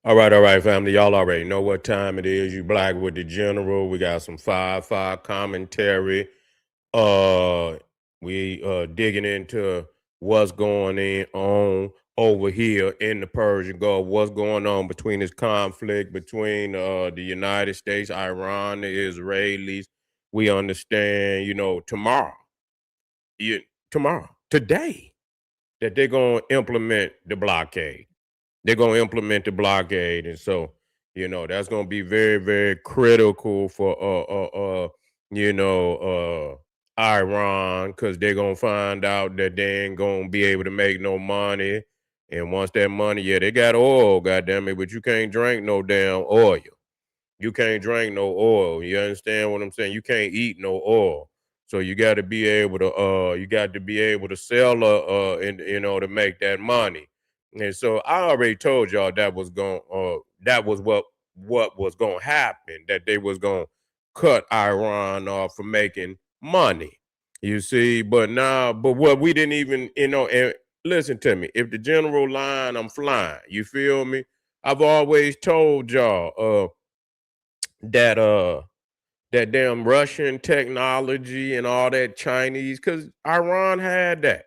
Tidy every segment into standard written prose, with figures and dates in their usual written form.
All right, family. Y'all already know what time it is. You black with the general. We got some five commentary. Uh, we digging into what's on over here in the Persian Gulf. What's going on between this conflict between the United States, Iran, the Israelis. We understand, tomorrow, you, today, that they're gonna implement the blockade. They're going to implement the blockade, and so that's going to be very, very critical for you know Iran, because they're going to find out that they ain't going to be able to make no money. And once that money, yeah, they got oil, goddamn it, but you can't drink no damn oil. You can't drink no oil. You understand what I'm saying? You can't eat no oil. So you got to be able to sell and to make that money. And so I already told y'all that was what was going to happen, that they was going to cut Iran off from making money. You see, but what we didn't even, and listen to me, if the general line, I'm flying. You feel me? I've always told y'all that that damn Russian technology and all that Chinese, because Iran had that.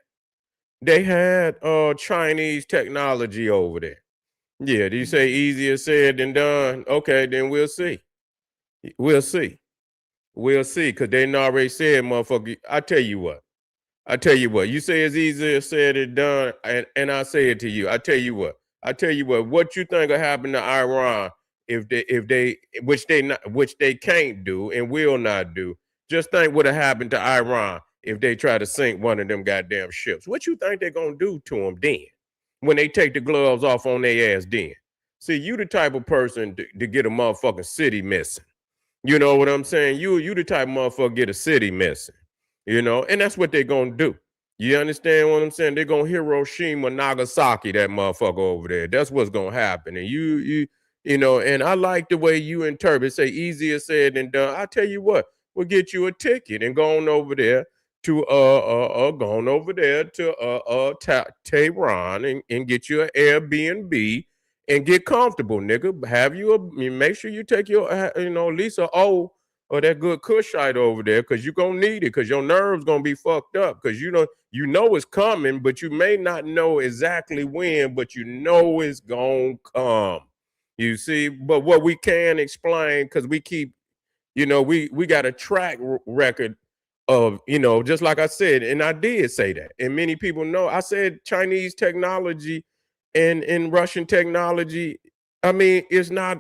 They had Chinese technology over there. Yeah, do you say easier said than done? Okay, then we'll see. We'll see. We'll see. Cause they done already said, motherfucker. I tell you what, you say it's easier said than done, and I say it to you. I tell you what. What you think will happen to Iran if they which they can't do and will not do. Just think what have happened to Iran if they try to sink one of them goddamn ships. What you think they're gonna do to them then? When they take the gloves off on their ass then? See, you the type of person to get a motherfucking city missing. You know what I'm saying? You the type of motherfucker get a city missing. And that's what they're gonna do. You understand what I'm saying? They're gonna Hiroshima, Nagasaki, that motherfucker over there. That's what's gonna happen. And and I like the way you interpret, say easier said than done. I tell you what, we'll get you a ticket and go on over there to Tehran and get you an Airbnb and get comfortable, nigga. Make sure you take your at least a O or that good Kushite over there, because you're gonna need it, because your nerves gonna be fucked up, because you know it's coming, but you may not know exactly when, but you know it's gonna come. You see, but what we can explain, because we keep, we got a track record of, just like I said, and I did say that, and many people know I said Chinese technology and Russian technology, I mean, it's not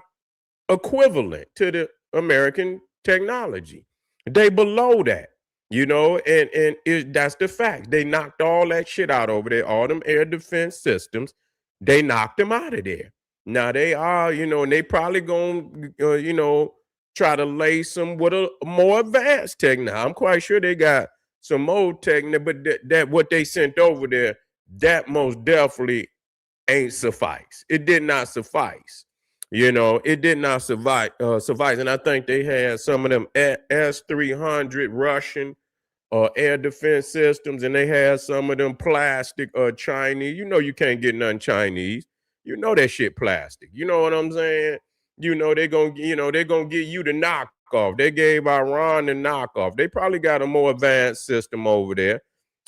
equivalent to the American technology. They below that, that's the fact. They knocked all that shit out over there, all them air defense systems. They knocked them out of there. Now they are, and they probably gonna, try to lace them with a more advanced tech. Now I'm quite sure they got some more tech, but that what they sent over there, that most definitely ain't suffice. It did not suffice. It did not suffice. And I think they had some of them S-300 Russian air defense systems, and they had some of them plastic Chinese. You can't get nothing Chinese. You know that shit plastic. You know what I'm saying? They're gonna get you the knockoff. They gave Iran the knockoff. They probably got a more advanced system over there,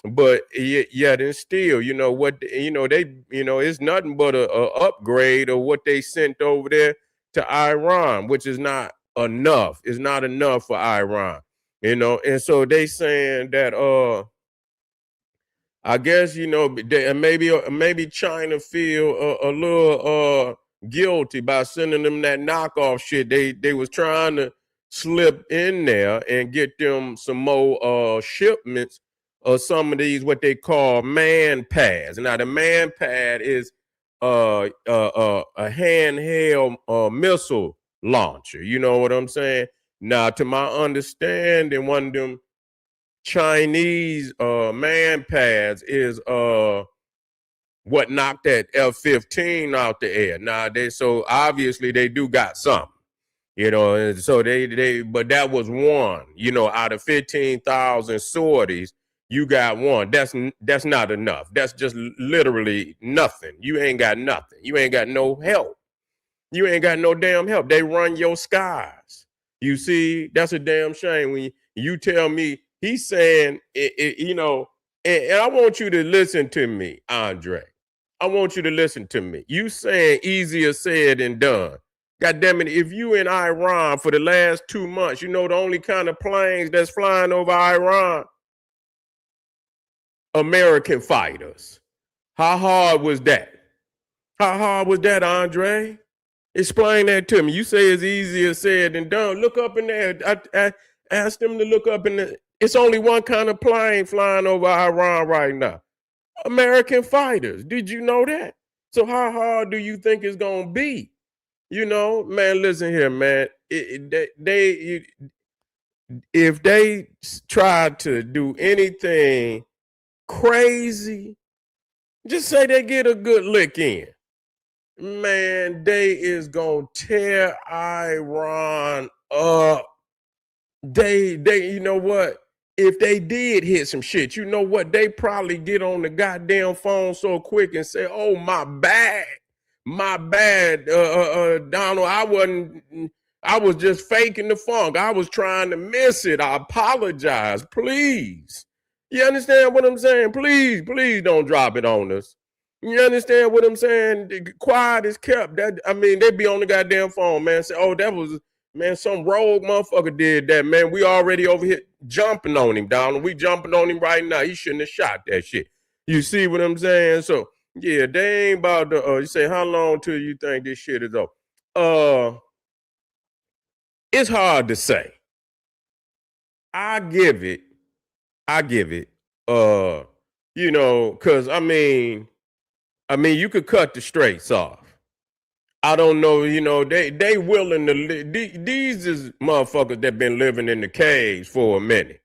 but yet and still, it's nothing but a upgrade of what they sent over there to Iran, which is not enough. It's not enough for Iran, and so they saying that I guess maybe China feel a little guilty by sending them that knockoff shit. They was trying to slip in there and get them some more shipments of some of these what they call man pads. Now the man pad is a handheld missile launcher. You know what I'm saying? Now, to my understanding, one of them Chinese man pads is what knocked that F-15 out the air. Now so obviously they do got something, and so they but that was one, out of 15,000 sorties, you got one. That's not enough. That's just literally nothing. You ain't got nothing. You ain't got no help. You ain't got no damn help. They run your skies. You see, that's a damn shame when you tell me he's saying you know, and I want you to listen to me, Andre. I want you to listen to me. You saying easier said than done. God damn it, if you in Iran for the last 2 months, you know the only kind of planes that's flying over Iran, American fighters. How hard was that? How hard was that, Andre? Explain that to me. You say it's easier said than done. Look up in there. I asked them to look up in the. It's only one kind of plane flying over Iran right now. American fighters. Did you know that? So how hard do you think it's gonna be? You know, man. Listen here, man. If they try to do anything crazy, just say they get a good lick in. Man, they is gonna tear Iran up. You know what? If they did hit some shit, you know what? They probably get on the goddamn phone so quick and say, "Oh, my bad, Donald. I was just faking the funk. I was trying to miss it. I apologize. Please." You understand what I'm saying? Please don't drop it on us. You understand what I'm saying? Quiet is kept. That I mean, they be on the goddamn phone, man. Say, "Oh, that was man, some rogue motherfucker did that, man. We already over here jumping on him, Donald. We jumping on him right now. He shouldn't have shot that shit." You see what I'm saying? So yeah, they ain't about to. You say, how long till you think this shit is over? It's hard to say. I give it. I give it. You know, cause I mean, you could cut the straights off. I don't know, you know, they willing to these is motherfuckers that been living in the caves for a minute.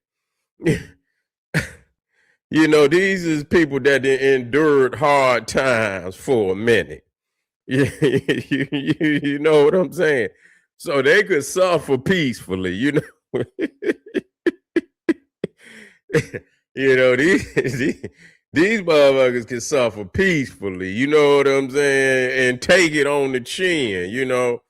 You know, these is people that endured hard times for a minute. You know what I'm saying? So they could suffer peacefully, you know. You know, these motherfuckers can suffer peacefully, you know what I'm saying, and take it on the chin, you know.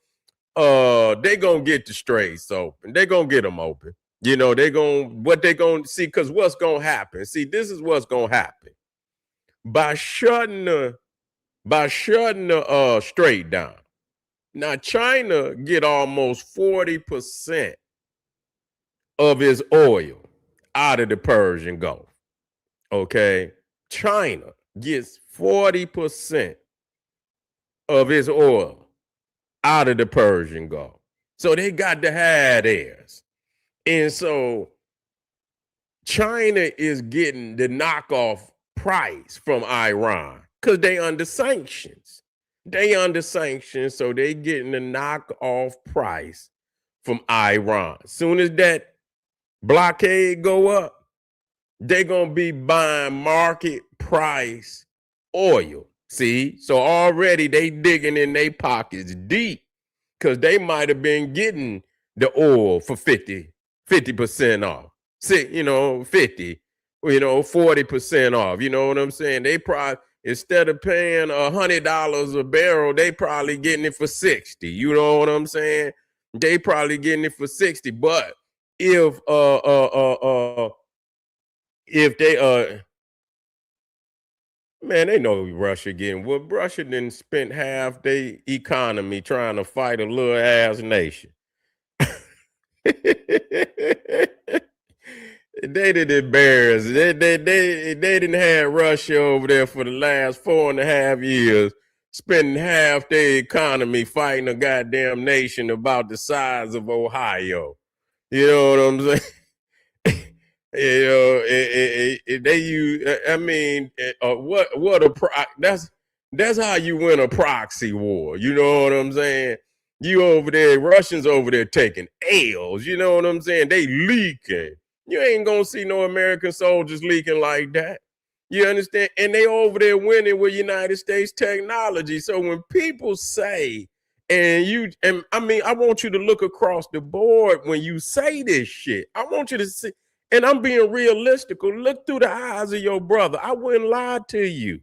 They gonna get the straits open. They gonna get them open. You know, they gonna see, because what's gonna happen? See, this is what's gonna happen. By shutting the strait down. Now China get almost 40% of its oil out of the Persian Gulf. Okay. China gets 40% of its oil out of the Persian Gulf. So they got to have theirs. And so China is getting the knockoff price from Iran because they under sanctions. They under sanctions, so they getting the knockoff price from Iran. Soon as that blockade go up, they gonna be buying market price oil. See, so already they digging in their pockets deep because they might have been getting the oil for 50% off. See, you know, 50, you know, 40% off. You know what I'm saying? They probably, instead of paying $100 a barrel, they probably getting it for 60. You know what I'm saying? They probably getting it for 60. But if they man, they know Russia getting well. Russia didn't spend half their economy trying to fight a little ass nation. They did embarrass. They didn't have Russia over there for the last 4.5 years, spending half their economy fighting a goddamn nation about the size of Ohio. You know what I'm saying? You know, they use. I mean, what a that's how you win a proxy war. You know what I'm saying? You over there, Russians over there taking L's. You know what I'm saying? They leaking. You ain't gonna see no American soldiers leaking like that. You understand? And they over there winning with United States technology. So when people say, and I mean, I want you to look across the board when you say this shit. I want you to see, and I'm being realistic. Look through the eyes of your brother. I wouldn't lie to you.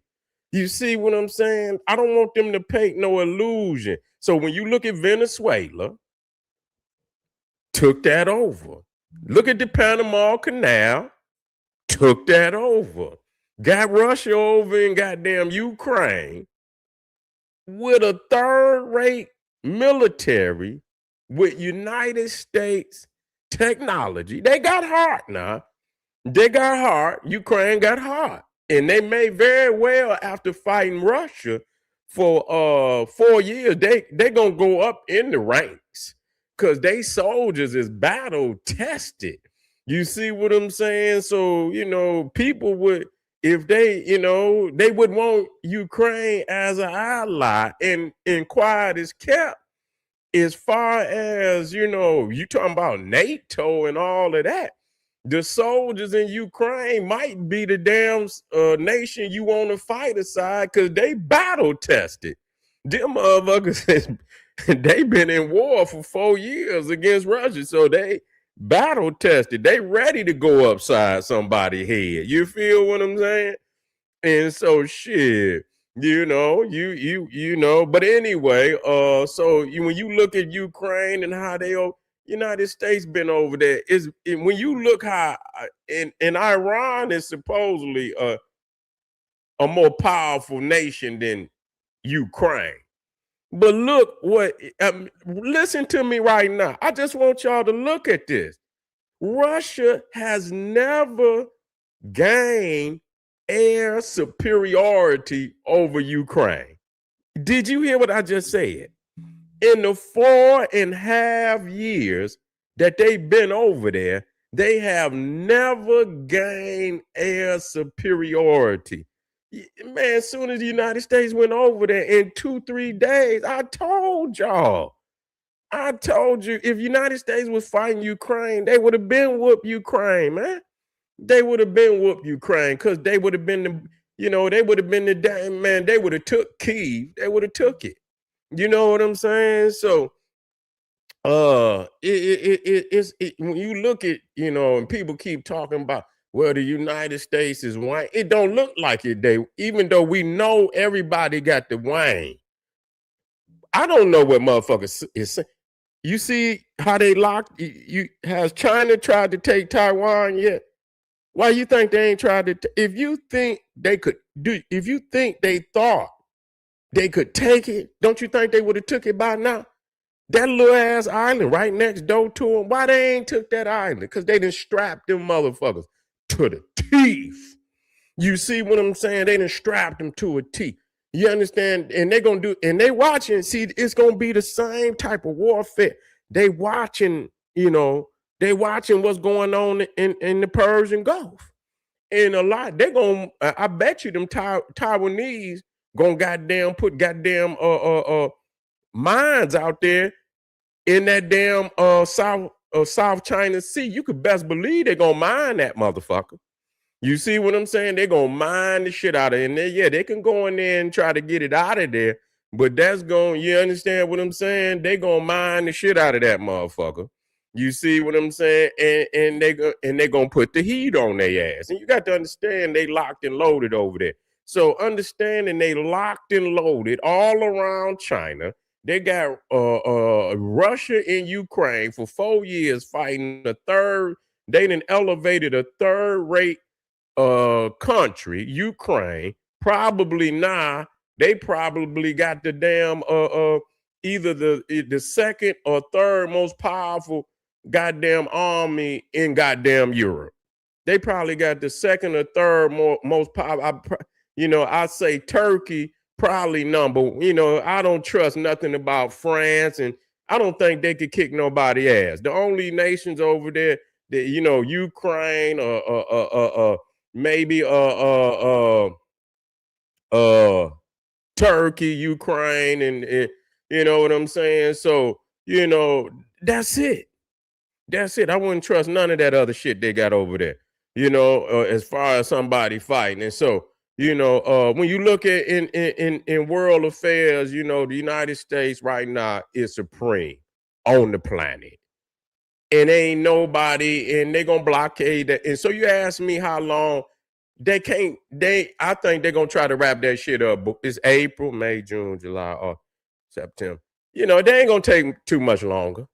You see what I'm saying? I don't want them to paint no illusion. So when you look at Venezuela, took that over. Look at the Panama Canal, took that over. Got Russia over in goddamn Ukraine with a third-rate military with United States technology. They got heart now. They got heart. Ukraine got heart. And they may very well, after fighting Russia for 4 years, they gonna go up in the ranks because they soldiers is battle tested. You see what I'm saying? So, people would, if they would want Ukraine as an ally, and quiet is kept as far as, you talking about NATO and all of that. The soldiers in Ukraine might be the damn nation you want to fight aside because they battle tested. Them motherfuckers, they been in war for 4 years against Russia, so they battle tested. They ready to go upside somebody's head. You feel what I'm saying? And so shit, but anyway, when you look at Ukraine and how United States been over there, when you look how in Iran is supposedly a more powerful nation than Ukraine. But look listen to me right now. I just want y'all to look at this. Russia has never gained air superiority over Ukraine. Did you hear what I just said? In the 4.5 years that they've been over there, they have never gained air superiority. Man, as soon as the United States went over there in 2-3 days, I told you, if United States was fighting Ukraine, they would have been whooped Ukraine, man. They would have been whooped Ukraine because they would have been the damn man. They would have took Kyiv. They would have took it. You know what I'm saying? So, when you look at, and people keep talking about, well, the United States is white. It don't look like it. Even though we know everybody got the wine. I don't know what motherfuckers is saying. You see how they locked? Has China tried to take Taiwan yet? Why you think they ain't tried to? If you think they could do, if you think they thought they could take it, don't you think they would have took it by now? That little ass island right next door to them. Why they ain't took that island? Because they done strapped them motherfuckers to the teeth. You see what I'm saying? They done strapped them to a teeth. You understand? And they gonna do, and they watching. See, it's gonna be the same type of warfare. They watching, they watching what's going on in the Persian Gulf. And a lot, they gonna, I bet you them Taiwanese gonna goddamn put goddamn mines out there in that damn South China Sea. You could best believe they gonna mine that motherfucker. You see what I'm saying? They're gonna mine the shit out of it. And they can go in there and try to get it out of there. But you understand what I'm saying? They gonna mine the shit out of that motherfucker. You see what I'm saying? And they gonna put the heat on their ass. And you got to understand they locked and loaded over there. So understanding they locked and loaded all around China. They got Russia and Ukraine for 4 years fighting they done elevated a third-rate country, Ukraine. Probably now they probably got the damn either the second or third most powerful goddamn army in goddamn Europe. They probably got the second or third most powerful. I say Turkey probably number. I don't trust nothing about France, and I don't think they could kick nobody ass. The only nations over there that Ukraine maybe Turkey, Ukraine, and you know what I'm saying? So, that's it. That's it. I wouldn't trust none of that other shit they got over there, as far as somebody fighting. And so, when you look at in world affairs, the United States right now is supreme on the planet. And ain't nobody, and they gonna blockade that. And so you ask me how long they can't. I think they're gonna try to wrap that shit up. It's April, May, June, July, or September. They ain't gonna take too much longer.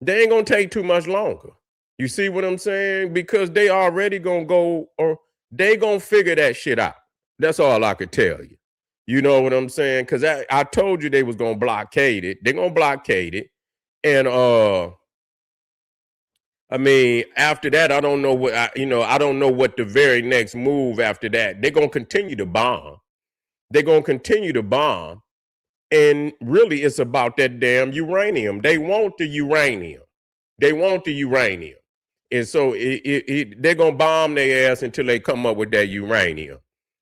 They ain't gonna take too much longer. You see what I'm saying? Because they already gonna go, or they gonna figure that shit out. That's all I could tell you. You know what I'm saying? Because I told you they was gonna blockade it. They're gonna blockade it, and I mean, after that, I don't know what I don't know what the very next move after that. They're gonna continue to bomb. They're gonna continue to bomb, and really, it's about that damn uranium. They want the uranium. They want the uranium, and so they're gonna bomb their ass until they come up with that uranium.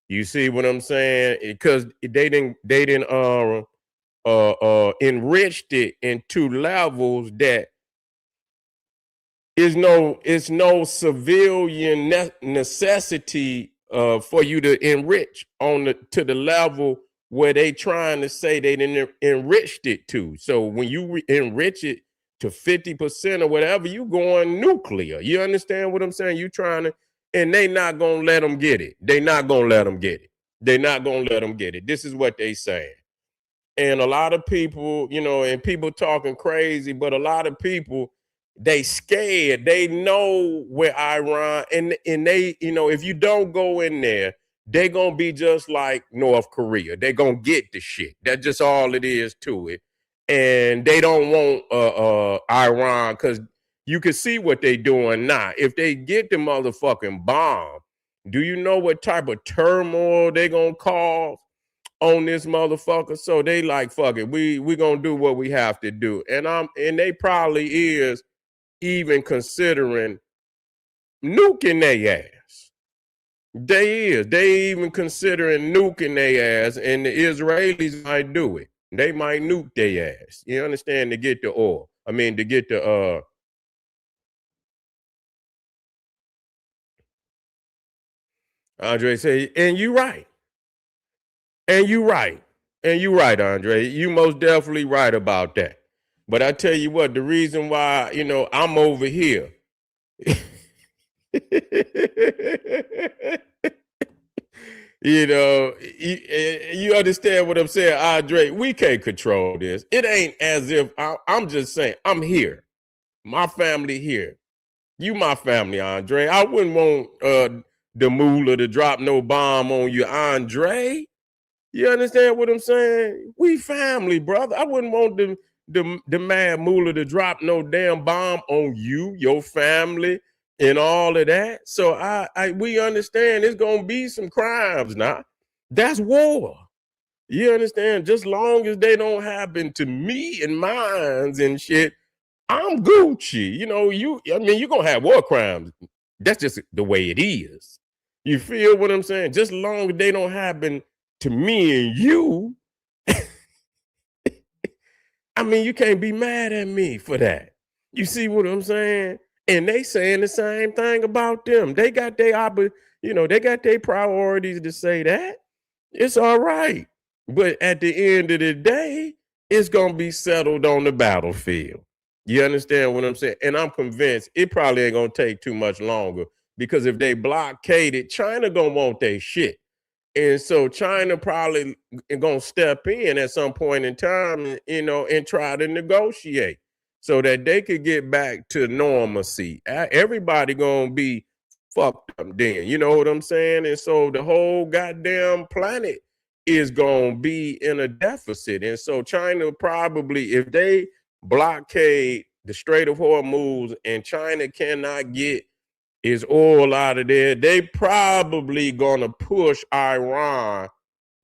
You see what I'm saying? Because they didn't enriched it into levels that it's no civilian necessity for you to enrich to the level where they trying to say they didn't enriched it to. So when you enrich it to 50% or whatever, you going nuclear. You understand what I'm saying? You trying to, and they not gonna let them get it. They not gonna let them get it. They not gonna let them get it. This is what they saying. And a lot of people, and people talking crazy, but a lot of people, they scared. They know where Iran, and they, if you don't go in there, they gonna be just like North Korea. They gonna get the shit. That's just all it is to it. And they don't want Iran, because you can see what they doing now. If they get the motherfucking bomb, do you know what type of turmoil they gonna cause on this motherfucker? So they like, fuck it, we gonna do what we have to do. And they probably is even considering nuking their ass. They even considering nuking their ass, and the Israelis might do it. They might nuke their ass. You understand? To get the oil. I mean, to get the Andre say, and you right. And you right. And you right, Andre. You most definitely right about that. But I tell you what, the reason why, I'm over here. You understand what I'm saying, Andre? We can't control this. It ain't as if I'm just saying, I'm here. My family here. You my family, Andre. I wouldn't want the moolah to drop no bomb on you, Andre. You understand what I'm saying? We family, brother. I wouldn't want the mad moolah to drop no damn bomb on you, your family, and all of that. So we understand there's gonna be some crimes now. That's war. You understand? Just long as they don't happen to me and mines and shit, I'm Gucci. You're gonna have war crimes. That's just the way it is. You feel what I'm saying? Just long as they don't happen to me and you, I mean, you can't be mad at me for that. You see what I'm saying? And they saying the same thing about them. They got they got their priorities to say that. It's all right. But at the end of the day, it's gonna be settled on the battlefield. You understand what I'm saying? And I'm convinced it probably ain't gonna take too much longer, because if they blockade it, China gonna want their shit. And so China probably gonna step in at some point in time, and try to negotiate so that they could get back to normalcy. Everybody gonna be fucked up then, you know what I'm saying? And so the whole goddamn planet is gonna be in a deficit. And so China probably, if they blockade the Strait of Hormuz and China cannot get is oil out of there, they probably gonna push Iran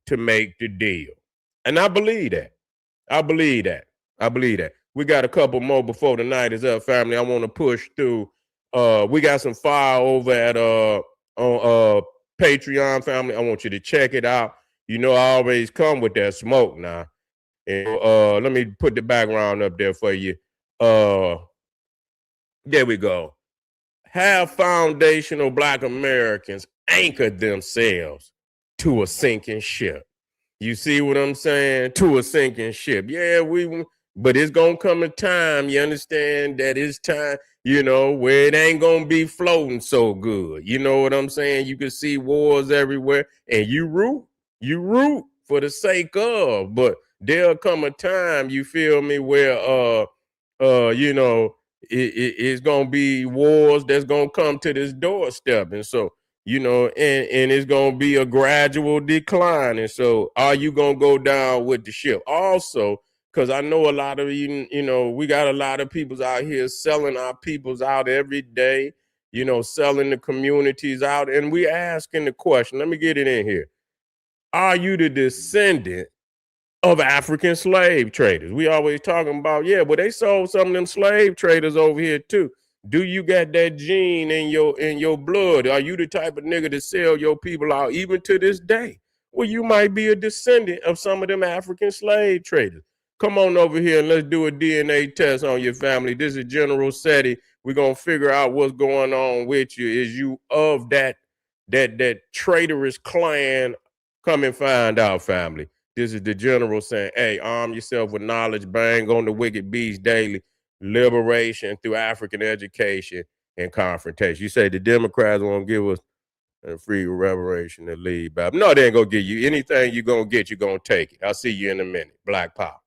to make the deal. And I believe that. I believe that. I believe that. We got a couple more before the night is up, family. I want to push through. We got some fire over at on Patreon, family. I want you to check it out. I always come with that smoke now. And let me put the background up there for you. There we go. Have foundational Black Americans anchored themselves to a sinking ship. You see what I'm saying? To a sinking ship. Yeah, but it's gonna come a time, you understand, that it's time. where it ain't gonna be floating so good. You know what I'm saying? You can see wars everywhere, and you root for the sake of, but there'll come a time, you feel me, where you know, it's gonna be wars that's gonna come to this doorstep, and so and it's gonna be a gradual decline, and so are you gonna go down with the ship? Also, because I know a lot of we got a lot of peoples out here selling our peoples out every day, selling the communities out, and we asking the question. Let me get it in here. Are you the descendant of African slave traders? We always talking about, yeah, but they sold some of them slave traders over here too. Do you got that gene in your blood? Are you the type of nigga to sell your people out even to this day? Well, you might be a descendant of some of them African slave traders. Come on over here and let's do a DNA test on your family. This is General SETI. We're gonna figure out what's going on with you. Is you of that traitorous clan? Come and find out, family. This is the general saying, hey, arm yourself with knowledge, bang on the wicked beast daily, liberation through African education and confrontation. You say the Democrats won't give us a free reparation to lead, Bob. No, they ain't gonna give you anything you're gonna get, you're gonna take it. I'll see you in a minute. Black Power.